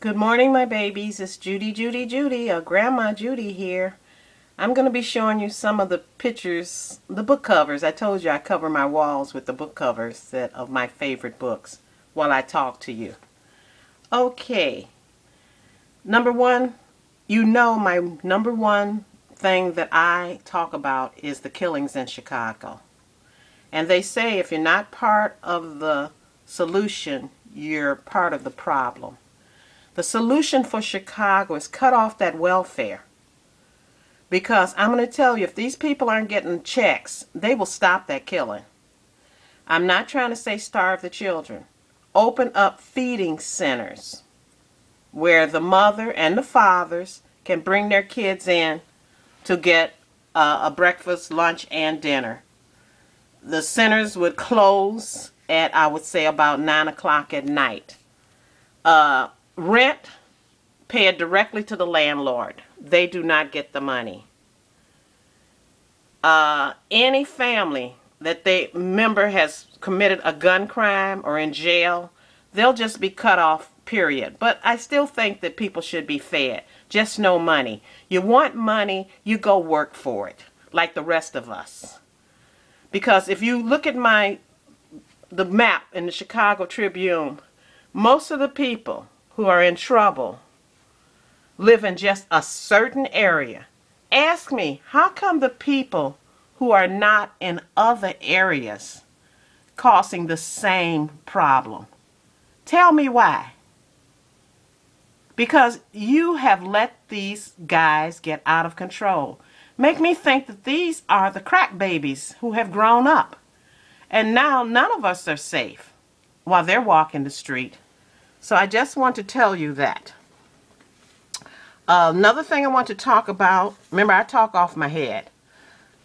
Good morning, my babies. It's Judy, or Grandma Judy here. I'm going to be showing you some of the pictures, the book covers. I told you I cover my walls with the book covers of my favorite books while I talk to you. Okay. Number one, my number one thing that I talk about is the killings in Chicago. And they say if you're not part of the solution, you're part of the problem. The solution for Chicago is cut off that welfare. Because I'm going to tell you, if these people aren't getting checks, they will stop that killing. I'm not trying to say starve the children. Open up feeding centers where the mother and the fathers can bring their kids in to get a breakfast, lunch, and dinner. The centers would close at, I would say, about 9 o'clock at night. Rent paid directly to the landlord. They do not get the money. Any family that they member has committed a gun crime or in jail, they'll just be cut off, period. But I still think that people should be fed. Just no money. You want money, you go work for it, like the rest of us. Because if you look at the map in the Chicago Tribune, most of the people who are in trouble live in just a certain area. Ask me, how come the people who are not in other areas causing the same problem? Tell me why. Because you have let these guys get out of control. Make me think that these are the crack babies who have grown up. And now none of us are safe while they're walking the street. So I just want to tell you that. Another thing I want to talk about, remember I talk off my head.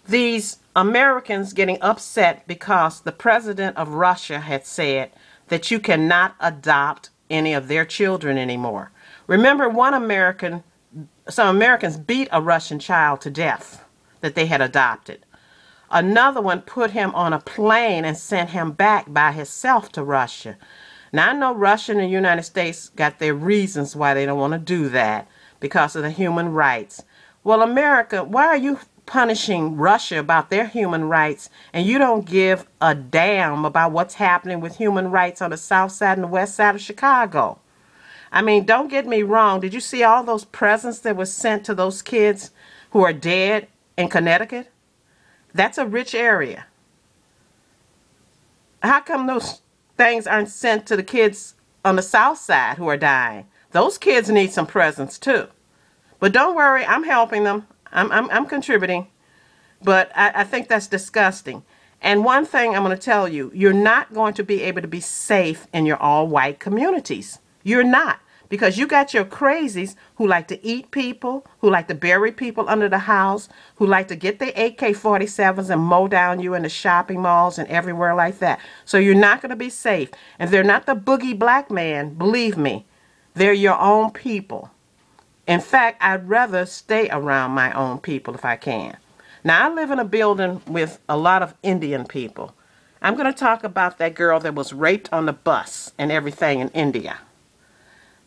These Americans getting upset because the president of Russia had said that you cannot adopt any of their children anymore. Remember some Americans beat a Russian child to death that they had adopted. Another one put him on a plane and sent him back by himself to Russia. Now, I know Russia and the United States got their reasons why they don't want to do that because of the human rights. Well, America, why are you punishing Russia about their human rights and you don't give a damn about what's happening with human rights on the south side and the west side of Chicago? I mean, don't get me wrong. Did you see all those presents that were sent to those kids who are dead in Connecticut? That's a rich area. How come those things aren't sent to the kids on the south side who are dying? Those kids need some presents too. But don't worry, I'm helping them. I'm contributing. But I think that's disgusting. And one thing I'm going to tell you, you're not going to be able to be safe in your all-white communities. You're not. Because you got your crazies who like to eat people, who like to bury people under the house, who like to get their AK-47s and mow down you in the shopping malls and everywhere like that. So you're not going to be safe. And they're not the boogie black man, believe me. They're your own people. In fact, I'd rather stay around my own people if I can. Now, I live in a building with a lot of Indian people. I'm going to talk about that girl that was raped on the bus and everything in India.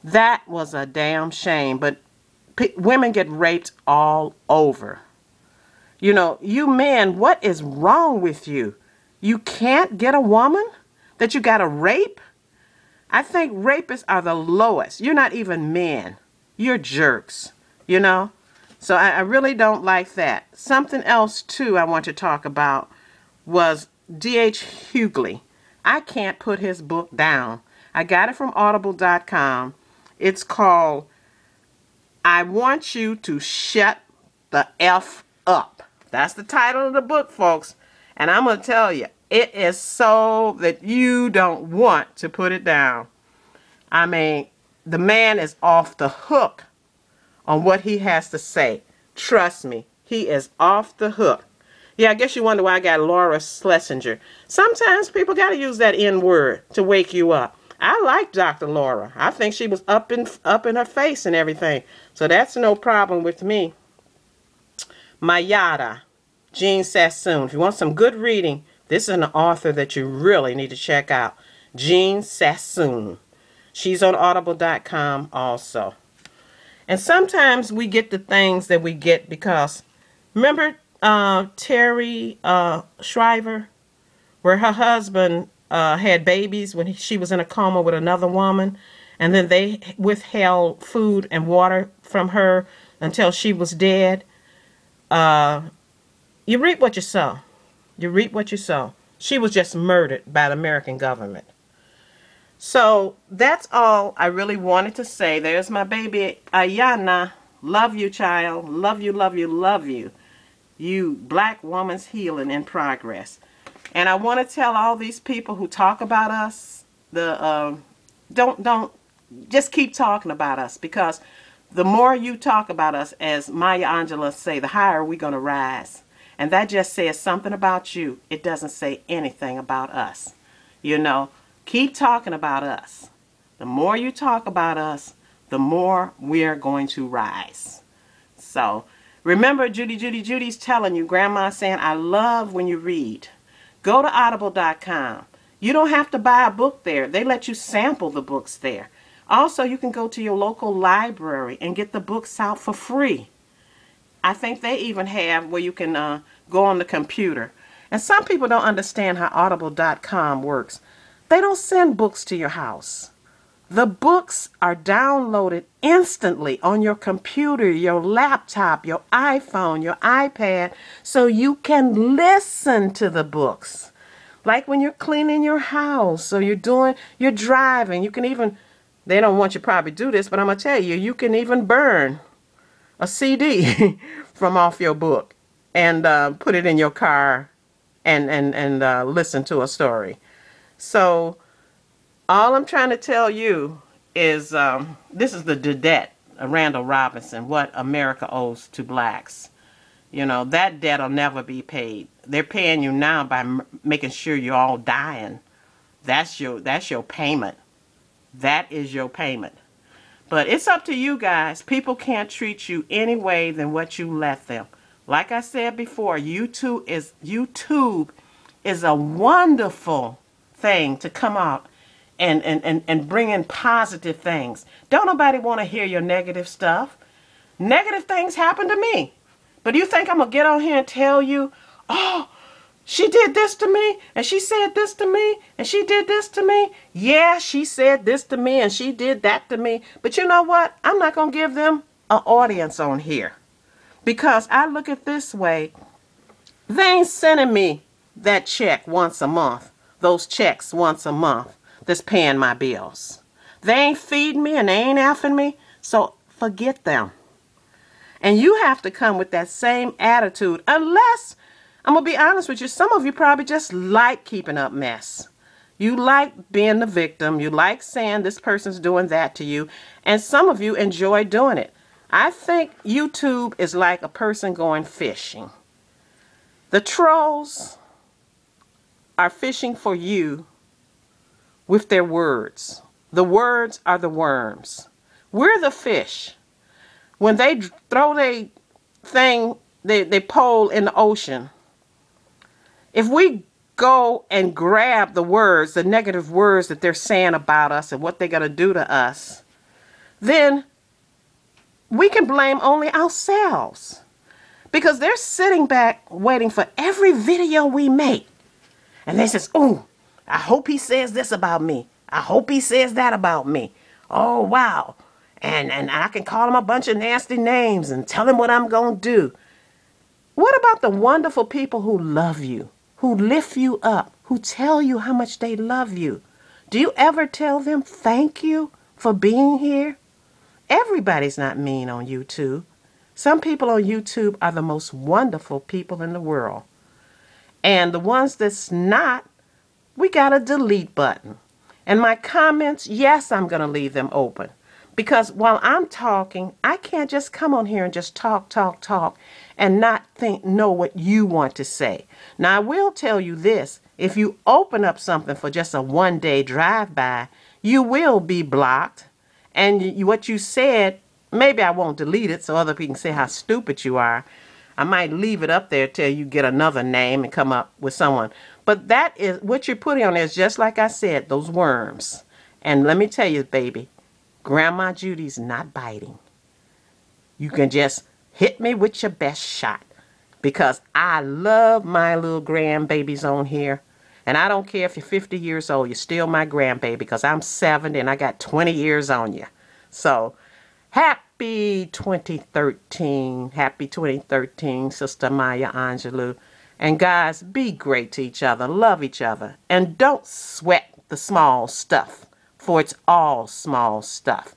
That was a damn shame, but women get raped all over. You know, you men, what is wrong with you? You can't get a woman that you got to rape? I think rapists are the lowest. You're not even men. You're jerks, you know? So I really don't like that. Something else, too, I want to talk about was D.H. Hughley. I can't put his book down. I got it from audible.com. It's called, I Want You to Shut the F Up. That's the title of the book, folks. And I'm going to tell you, it is so that you don't want to put it down. I mean, the man is off the hook on what he has to say. Trust me, he is off the hook. Yeah, I guess you wonder why I got Laura Schlesinger. Sometimes people got to use that N word to wake you up. I like Dr. Laura. I think she was up in her face and everything. So that's no problem with me. Mayada, Jean Sassoon. If you want some good reading, this is an author that you really need to check out. Jean Sassoon. She's on audible.com also. And sometimes we get the things that we get because, remember Terry Shriver, where her husband had babies when she was in a coma with another woman, and then they withheld food and water from her until she was dead. You reap what you sow. You reap what you sow. She was just murdered by the American government. So that's all I really wanted to say. There's my baby Ayana. Love you, child. Love you, love you, love you. You black woman's healing in progress. And I want to tell all these people who talk about us, don't just keep talking about us, because the more you talk about us, as Maya Angelou say, the higher we're going to rise. And that just says something about you. It doesn't say anything about us. You know, keep talking about us. The more you talk about us, the more we're going to rise. So remember, Judy's telling you, Grandma's saying, I love when you read. Go to audible.com. You don't have to buy a book there. They let you sample the books there. Also, you can go to your local library and get the books out for free. I think they even have where you can go on the computer. And some people don't understand how audible.com works. They don't send books to your house. The books are downloaded instantly on your computer, your laptop, your iPhone, your iPad, so you can listen to the books. Like when you're cleaning your house, or you're driving, you can even, they don't want you to probably do this, but I'm going to tell you, you can even burn a CD from off your book and put it in your car and listen to a story. So all I'm trying to tell you is this is the debt of Randall Robinson, what America owes to blacks. You know, that debt will never be paid. They're paying you now by making sure you're all dying. That's your payment. That is your payment. But it's up to you guys. People can't treat you any way than what you let them. Like I said before, YouTube is a wonderful thing to come out and bring in positive things. Don't nobody want to hear your negative stuff. Negative things happen to me. But do you think I'm going to get on here and tell you, oh, she did this to me, and she said this to me, and she did this to me? Yeah, she said this to me, and she did that to me. But you know what? I'm not going to give them an audience on here. Because I look at this way, they ain't sending me that check once a month, those checks once a month that's paying my bills. They ain't feeding me and they ain't effing me, so forget them. And you have to come with that same attitude, unless, I'm going to be honest with you, some of you probably just like keeping up mess. You like being the victim. You like saying this person's doing that to you. And some of you enjoy doing it. I think YouTube is like a person going fishing. The trolls are fishing for you with their words. The words are the worms. We're the fish. When they throw their thing, they pole in the ocean, if we go and grab the words, the negative words that they're saying about us and what they're going to do to us, then we can blame only ourselves. Because they're sitting back waiting for every video we make. And they says, oh, I hope he says this about me. I hope he says that about me. Oh, wow. And I can call him a bunch of nasty names and tell him what I'm going to do. What about the wonderful people who love you, who lift you up, who tell you how much they love you? Do you ever tell them thank you for being here? Everybody's not mean on YouTube. Some people on YouTube are the most wonderful people in the world. And the ones that's not, we got a delete button. And my comments, yes, I'm going to leave them open. Because while I'm talking, I can't just come on here and just talk, and not know what you want to say. Now, I will tell you this. If you open up something for just a one-day drive-by, you will be blocked. And what you said, maybe I won't delete it so other people can say how stupid you are. I might leave it up there till you get another name and come up with someone. But that is, what you're putting on there is just like I said, those worms. And let me tell you, baby, Grandma Judy's not biting. You can just hit me with your best shot because I love my little grandbabies on here. And I don't care if you're 50 years old, you're still my grandbaby because I'm 70 and I got 20 years on you. So, happy 2013. Happy 2013, Sister Maya Angelou. And guys, be great to each other. Love each other. And don't sweat the small stuff, for it's all small stuff.